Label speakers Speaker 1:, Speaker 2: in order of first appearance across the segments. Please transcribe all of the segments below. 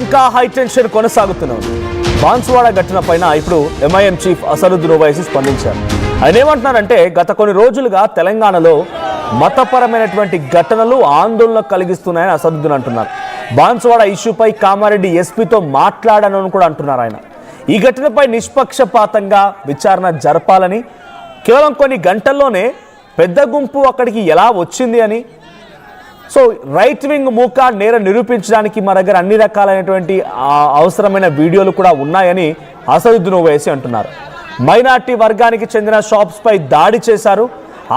Speaker 1: ఇంకా high tension కొనసాగుతున్నది. బాన్సువాడ ఘటన పైన ఇప్పుడు ఎంఐఎం చీఫ్ అసదుద్దీన్ ఓవైసీ స్పందించారు. ఆయన ఏమంటున్నారంటే, గత కొన్ని రోజులుగా తెలంగాణలో మతపరమైనటువంటి ఘటనలు ఆందోళన కలిగిస్తున్నాయని అసదుద్దీన్ అంటున్నారు. బాన్సువాడ ఇష్యూపై కామారెడ్డి ఎస్పీతో మాట్లాడానని కూడా అంటున్నారు ఆయన. ఈ ఘటనపై నిష్పక్షపాతంగా విచారణ జరపాలని, కేవలం కొన్ని గంటల్లోనే పెద్ద గుంపు అక్కడికి ఎలా వచ్చింది అని, సో రైట్ వింగ్ మూక నేరం నిరూపించడానికి మా దగ్గర అన్ని రకాలైనటువంటి అవసరమైన వీడియోలు కూడా ఉన్నాయని అసదుద్దీన్ ఓవైసీ అంటున్నారు. మైనార్టీ వర్గానికి చెందిన షాప్స్పై దాడి చేశారు.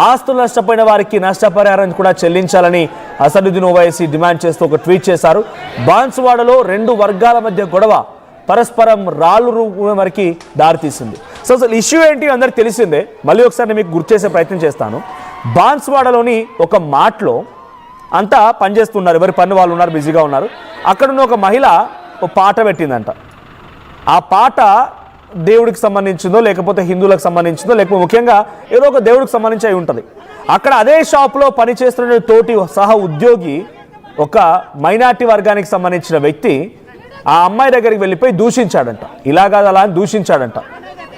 Speaker 1: ఆస్తులు నష్టపోయిన వారికి నష్టపరిహారం కూడా చెల్లించాలని అసదుద్దీన్ ఓవైసీ డిమాండ్ చేస్తూ ఒక ట్వీట్ చేశారు. బాన్సువాడలో రెండు వర్గాల మధ్య గొడవ పరస్పరం రాళ్ళు వరకు దారితీసింది. సో అసలు ఇష్యూ ఏంటి అందరికి తెలిసిందే. మళ్ళీ ఒకసారి మీకు గుర్తు చేసే ప్రయత్నం చేస్తాను. బాన్సువాడలోని ఒక మాట్లో అంతా పనిచేస్తున్నారు, ఎవరి పని వాళ్ళు ఉన్నారు, బిజీగా ఉన్నారు. అక్కడున్న ఒక మహిళ ఒక పాట పెట్టిందంట. ఆ పాట దేవుడికి సంబంధించిందో లేకపోతే హిందువులకు సంబంధించిందో లేకపోతే ముఖ్యంగా ఏదో ఒక దేవుడికి సంబంధించి అయి ఉంటుంది. అక్కడ అదే షాప్లో పనిచేస్తున్న తోటి సహా ఉద్యోగి ఒక మైనార్టీ వర్గానికి సంబంధించిన వ్యక్తి ఆ అమ్మాయి దగ్గరికి వెళ్ళిపోయి దూషించాడంట. ఇలాగా అలా అని దూషించాడంట.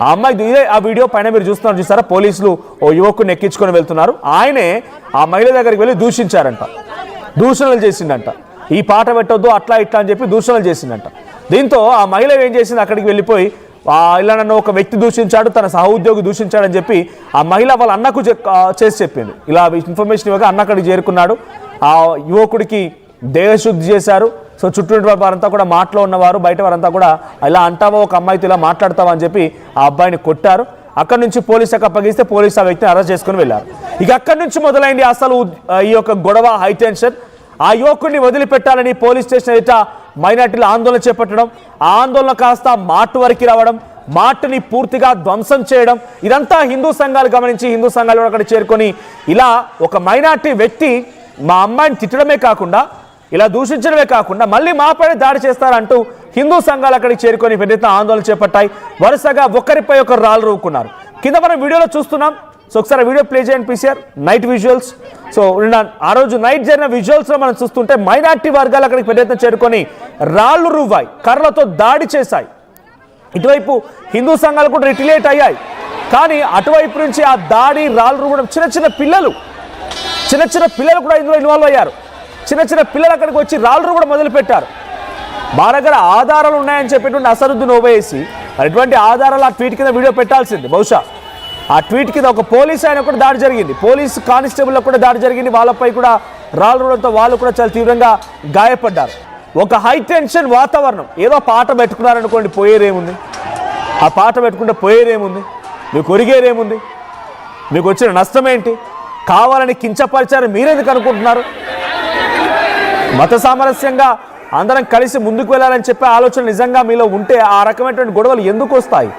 Speaker 1: ఆ అమ్మాయి ఇదే ఆ వీడియో పైన మీరు చూస్తున్నారు, చూసారా? పోలీసులు ఓ యువకుని ఎక్కించుకొని వెళ్తున్నారు. ఆయనే ఆ మహిళ దగ్గరికి వెళ్ళి దూషించారంట, దూషణలు చేసిందంట. ఈ పాట పెట్టొద్దు అట్లా ఇట్లా అని చెప్పి దూషణలు చేసిందంట. దీంతో ఆ మహిళ ఏం చేసింది, అక్కడికి వెళ్ళిపోయి ఇలా నన్ను ఒక వ్యక్తి దూషించాడు, తన సహోద్యోగి దూషించాడని చెప్పి ఆ మహిళ వాళ్ళ అన్నకు చేసి చెప్పింది. ఇలా ఇన్ఫర్మేషన్ ఇవ్వగా అన్న అక్కడికి చేరుకున్నాడు. ఆ యువకుడికి దేహశుద్ధి చేశారు. సో చుట్టూ వారంతా కూడా మాటలో ఉన్నవారు, బయట వారంతా కూడా ఇలా అంటావా, ఒక అమ్మాయితో ఇలా మాట్లాడతావా అని చెప్పి ఆ అబ్బాయిని కొట్టారు. అక్కడి నుంచి పోలీసులకు అప్పగిస్తే పోలీసు ఆ వ్యక్తిని అరెస్ట్ చేసుకుని వెళ్ళారు. ఇక అక్కడి నుంచి మొదలైంది అసలు ఈ యొక్క గొడవ, హై టెన్షన్. ఆ యువకుడిని వదిలిపెట్టాలని పోలీస్ స్టేషన్ ఎదుట మైనార్టీలు ఆందోళన చేపట్టడం, ఆ ఆందోళన కాస్త మార్టు వరకు రావడం, మార్టుని పూర్తిగా ధ్వంసం చేయడం, ఇదంతా హిందూ సంఘాలు గమనించి హిందూ సంఘాలు అక్కడ చేరుకొని ఇలా ఒక మైనార్టీ వ్యక్తి మా అమ్మాయిని తిట్టడమే కాకుండా ఇలా దూషించడమే కాకుండా మళ్ళీ మాపై దాడి చేస్తారంటూ హిందూ సంఘాలు అక్కడికి చేరుకొని పెద్ద ఆందోళన చేపట్టాయి. వరుసగా ఒకరిపై ఒకరు రాళ్ళు రూపుకున్నారు. కింద మనం వీడియోలో చూస్తున్నాం. సో ఒకసారి వీడియో ప్లే చేయండి పీసీఆర్, నైట్ విజువల్స్. సో ఆ రోజు నైట్ జరిగిన విజువల్స్లో మనం చూస్తుంటే మైనార్టీ వర్గాలు అక్కడికి పెద్ద చేరుకొని రాళ్ళు రువ్వాయి, కర్రలతో దాడి చేశాయి. ఇటువైపు హిందూ సంఘాలు కూడా రిటిలేట్ అయ్యాయి. కానీ అటువైపు నుంచి ఆ దాడి, రాళ్ళు రువ్వడం, చిన్న చిన్న పిల్లలు కూడా ఇందులో ఇన్వాల్వ్ అయ్యారు. చిన్న పిల్లలు అక్కడికి వచ్చి రాళ్ళు కూడా మొదలుపెట్టారు. మా దగ్గర ఆధారాలు ఉన్నాయని చెప్పేటువంటి అసదుద్దీన్ ఓవైసీ అటువంటి ఆధారాలు ఆ ట్వీట్ కింద వీడియో పెట్టాల్సింది. బహుశా ఆ ట్వీట్ కింద ఒక పోలీసు ఆయన కూడా దాడి జరిగింది, పోలీసు కానిస్టేబుల్ కూడా దాడి జరిగింది. వాళ్ళపై కూడా రాళ్ళు రువ్వడంతో వాళ్ళు కూడా చాలా తీవ్రంగా గాయపడ్డారు. ఒక హై టెన్షన్ వాతావరణం. ఏదో పాట పెట్టుకున్నారనుకోండి, పోయేదేముంది? ఆ పాట పెట్టుకుంటే పోయేదేముంది? మీకు ఒరిగేదేముంది? మీకు వచ్చిన నష్టం ఏంటి? కావాలని కించపరిచారు మీరెందుకు అనుకుంటున్నారు? మత సామరస్యంగా అందరం కలిసి ముందుకు వెళ్ళాలని చెప్పే ఆలోచన నిజంగా మీలో ఉంటే ఆ రకమైనటువంటి గొడవలు ఎందుకు వస్తాయి?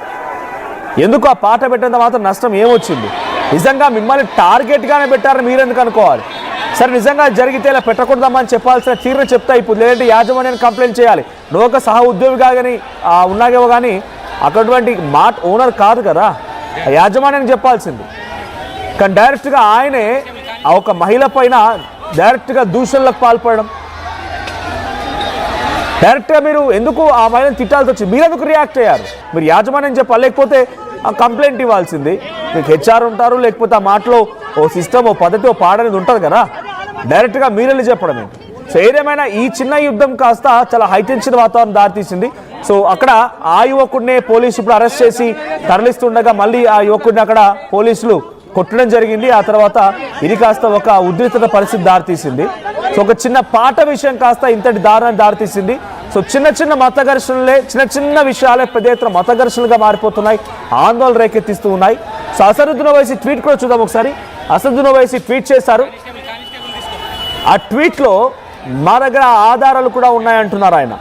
Speaker 1: ఎందుకు ఆ పాట పెట్టినంత మాత్రం నష్టం ఏమొచ్చింది? నిజంగా మిమ్మల్ని టార్గెట్గానే పెట్టారని మీరెందుకు అనుకోవాలి? సరే, నిజంగా జరిగితే ఇలా పెట్టకూడదామని చెప్పాల్సిన తీరుని చెప్తా. ఇప్పుడు లేదంటే యాజమాన్యాన్ని కంప్లైంట్ చేయాలి. నువ్వు ఒక సహ ఉద్యోగిగా కానీ ఉన్నాగేవో కానీ అక్కడటువంటి మాట ఓనర్ కాదు కదా, యాజమాన్యానికి చెప్పాల్సింది. కానీ డైరెక్ట్గా ఆయనే ఆ ఒక మహిళ పైన డైరెక్ట్గా దూషణలకు పాల్పడడం, డైరెక్ట్గా మీరు ఎందుకు ఆ మహిళను తిట్టాల్సి వచ్చింది? మీరెందుకు రియాక్ట్ అయ్యారు? మీరు యాజమాన్యం చెప్పాలి, లేకపోతే ఆ కంప్లైంట్ ఇవ్వాల్సింది. మీకు హెచ్ఆర్ ఉంటారు, లేకపోతే ఆ మాటలో ఓ సిస్టమ్, ఓ పద్ధతి, ఓ పాడనేది ఉంటుంది కదా. డైరెక్ట్గా మీరెళ్ళి చెప్పడం ఏంటి? సో ఏదేమైనా ఈ చిన్న యుద్ధం కాస్త చాలా హైటెన్షన్ వాతావరణం దారితీసింది. సో అక్కడ ఆ యువకుడినే పోలీసు ఇప్పుడు అరెస్ట్ చేసి తరలిస్తుండగా మళ్ళీ ఆ యువకుడిని అక్కడ పోలీసులు కొట్టడం జరిగింది. ఆ తర్వాత ఇది కాస్త ఒక ఉద్రిక్తత పరిస్థితి దారితీసింది. సో ఒక చిన్న పాట విషయం కాస్త ఇంతటి దారుణాన్ని దారితీసింది. సో చిన్న మత ఘర్షణలే, చిన్న విషయాలే పెద్ద ఎత్తున మత ఘర్షణలుగా మారిపోతున్నాయి, ఆందోళన రేకెత్తిస్తూ ఉన్నాయి. సో అసదుద్దీన్ ఓవైసీ ట్వీట్ కూడా చూద్దాం ఒకసారి. అసదుద్దీన్ ఓవైసీ ట్వీట్ చేశారు. ఆ ట్వీట్లో మా దగ్గర ఆధారాలు కూడా ఉన్నాయంటున్నారు ఆయన.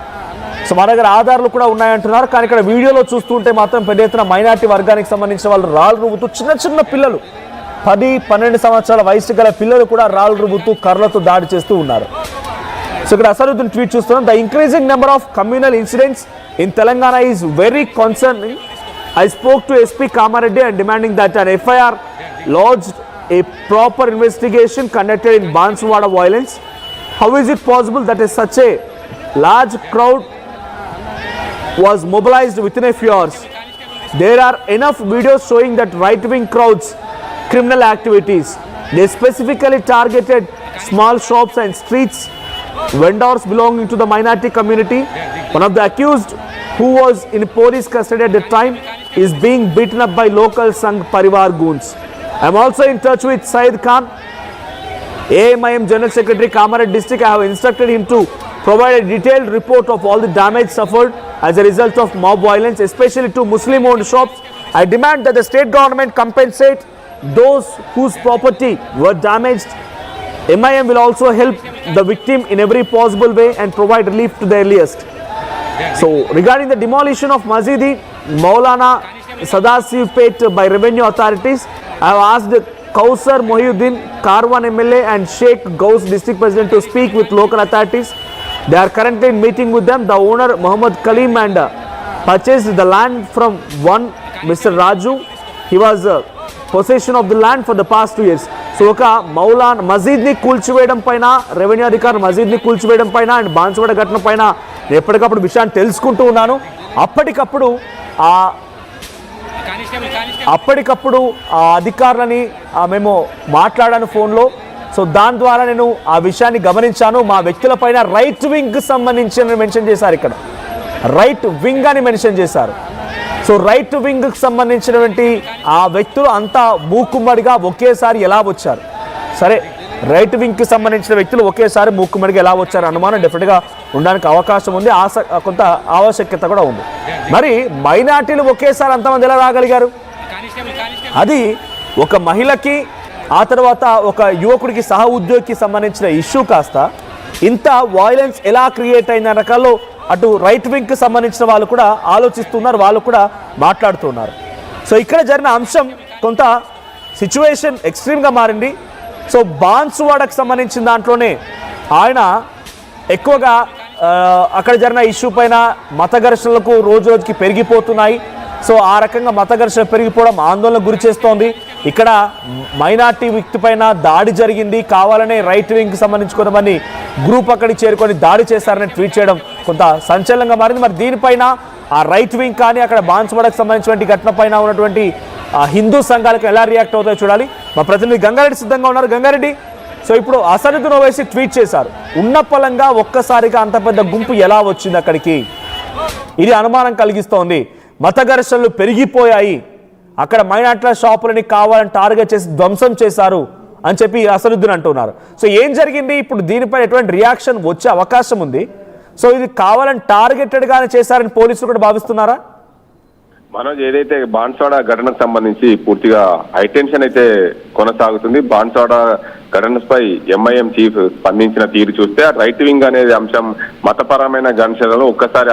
Speaker 1: సో మా దగ్గర ఆధారాలు కూడా ఉన్నాయంటున్నారు. కానీ ఇక్కడ వీడియోలో చూస్తుంటే మాత్రం పెద్ద ఎత్తున మైనార్టీ వర్గానికి సంబంధించిన వాళ్ళు రాళ్ళు రువ్వుతూ, చిన్న పిల్లలు 10-12 సంవత్సరాల వయసు గల పిల్లలు కూడా రాళ్ళు రువ్వుతూ కర్రలతో దాడి చేస్తూ ఉన్నారు. సో ఇక్కడ అసదుద్దీన్ ట్వీట్ చూస్తున్నాం. The increasing number of communal incidents in Telangana is very concerning. I spoke to SP Kamareddy and demanding that an FIR lodged, a proper investigation conducted in Banswada violence. How is it possible that such a large crowd was mobilized within a few hours. There are enough videos showing that right-wing crowds criminal activities. They specifically targeted small shops and streets vendors belonging to the minority community. One of the accused, who was in police custody at the time, is being beaten up by local Sangh Parivar goons. I am also in touch with Said Khan, AMIM General Secretary, Kamarat District. I have instructed him to provide a detailed report of all the damage suffered as a result of mob violence, especially to Muslim-owned shops. I demand that the state government compensate those whose property were damaged. MIM will also help the victim in every possible way and provide relief to the earliest. So, regarding the demolition of Masjid Maulana Sadasivpet by revenue authorities, I have asked Kausar Mohiuddin, Karwan MLA and Sheikh Gauss District President to speak with local authorities. They are currently in meeting with them. The owner Muhammad Kalim and purchased the land from one Mr. Raju. He was possession of the land for the past 2 years. So ఒక మౌలాన్ మసీద్ని కూల్చివేయడం పైన revenue అధికారులు మసీద్ని కూల్చివేయడం పైన and Banswada ఘటన పైన ఎప్పటికప్పుడు విషయాన్ని తెలుసుకుంటూ ఉన్నాను. అప్పటికప్పుడు ఆ అధికారులని మేము మాట్లాడాను ఫోన్లో. సో దాని ద్వారా నేను ఆ విషయాన్ని గమనించాను. మా వ్యక్తుల పైన రైట్ వింగ్కి సంబంధించి మెన్షన్ చేశారు, ఇక్కడ రైట్ వింగ్ అని మెన్షన్ చేశారు. సో రైట్ వింగ్కి సంబంధించినటువంటి ఆ వ్యక్తులు అంతా మూకుమ్మడిగా ఒకేసారి ఎలా వచ్చారు? సరే, రైట్ వింగ్కి సంబంధించిన వ్యక్తులు ఒకేసారి మూకుమ్మడిగా ఎలా వచ్చారు అనుమానం డెఫినెట్గా ఉండడానికి అవకాశం ఉంది, కొంత ఆవశ్యకత కూడా ఉంది. మరి మైనార్టీలు ఒకేసారి అంతమంది ఎలా రాగలిగారు? అది ఒక మహిళకి ఆ తర్వాత ఒక యువకుడికి సహ ఉద్యోగికి సంబంధించిన ఇష్యూ కాస్త ఇంత వాయిలెన్స్ ఎలా క్రియేట్ అయిన రకాల్లో అటు రైట్ వింగ్కి సంబంధించిన వాళ్ళు కూడా ఆలోచిస్తున్నారు, వాళ్ళు కూడా మాట్లాడుతున్నారు. సో ఇక్కడ జరిగిన అంశం కొంత సిచ్యువేషన్ ఎక్స్ట్రీమ్గా మారింది. సో బాన్సువాడకు సంబంధించిన దాంట్లోనే ఆయన ఎక్కువగా అక్కడ జరిగిన ఇష్యూ పైన మత ఘర్షణలకు రోజు రోజుకి పెరిగిపోతున్నాయి. సో ఆ రకంగా మత ఘర్షణ పెరిగిపోవడం ఆందోళనకు గురి చేస్తోంది. ఇక్కడ మైనార్టీ వ్యక్తి పైన దాడి జరిగింది, కావాలనే రైట్ వింగ్కి సంబంధించి కొంతమంది గ్రూప్ అక్కడికి చేరుకొని దాడి చేశారని ట్వీట్ చేయడం కొంత సంచలనంగా మారింది. మరి దీనిపైన ఆ రైట్ వింగ్ కానీ అక్కడ బాన్సువాడకు సంబంధించినటువంటి ఘటన పైన ఉన్నటువంటి హిందూ సంఘాలకు ఎలా రియాక్ట్ అవుతాయో చూడాలి. మా ప్రతినిధి గంగారెడ్డి సిద్ధంగా ఉన్నారు. గంగారెడ్డి, సో ఇప్పుడు అసదుద్దీన్ ఓవైసీ ట్వీట్ చేశారు, ఉన్న పలంగా ఒక్కసారిగా అంత పెద్ద గుంపు ఎలా వచ్చింది అక్కడికి? ఇది అనుమానం కలిగిస్తోంది. మత ఘర్షణలు పెరిగిపోయాయి, అక్కడ మైనార్టీల షాపులని కావాలని టార్గెట్ చేసి ధ్వంసం చేశారు అని చెప్పి అసదుద్దీన్ అంటున్నారు. సో ఏం జరిగింది? ఇప్పుడు దీనిపై ఎటువంటి రియాక్షన్ వచ్చే అవకాశం ఉంది? సో ఇది కావాలని టార్గెటెడ్గానే చేశారని పోలీసులు కూడా భావిస్తున్నారా?
Speaker 2: మనోజ్, ఏదైతే బాన్సువాడ ఘటనకు సంబంధించి పూర్తిగా హైటెన్షన్ అయితే కొనసాగుతుంది. బాన్సువాడ ఘటనపై ఎంఐఎం చీఫ్ స్పందించిన తీరు చూస్తే రైట్ వింగ్ అనేది అంశం మతపరమైన ఘర్షణలు ఒక్కసారి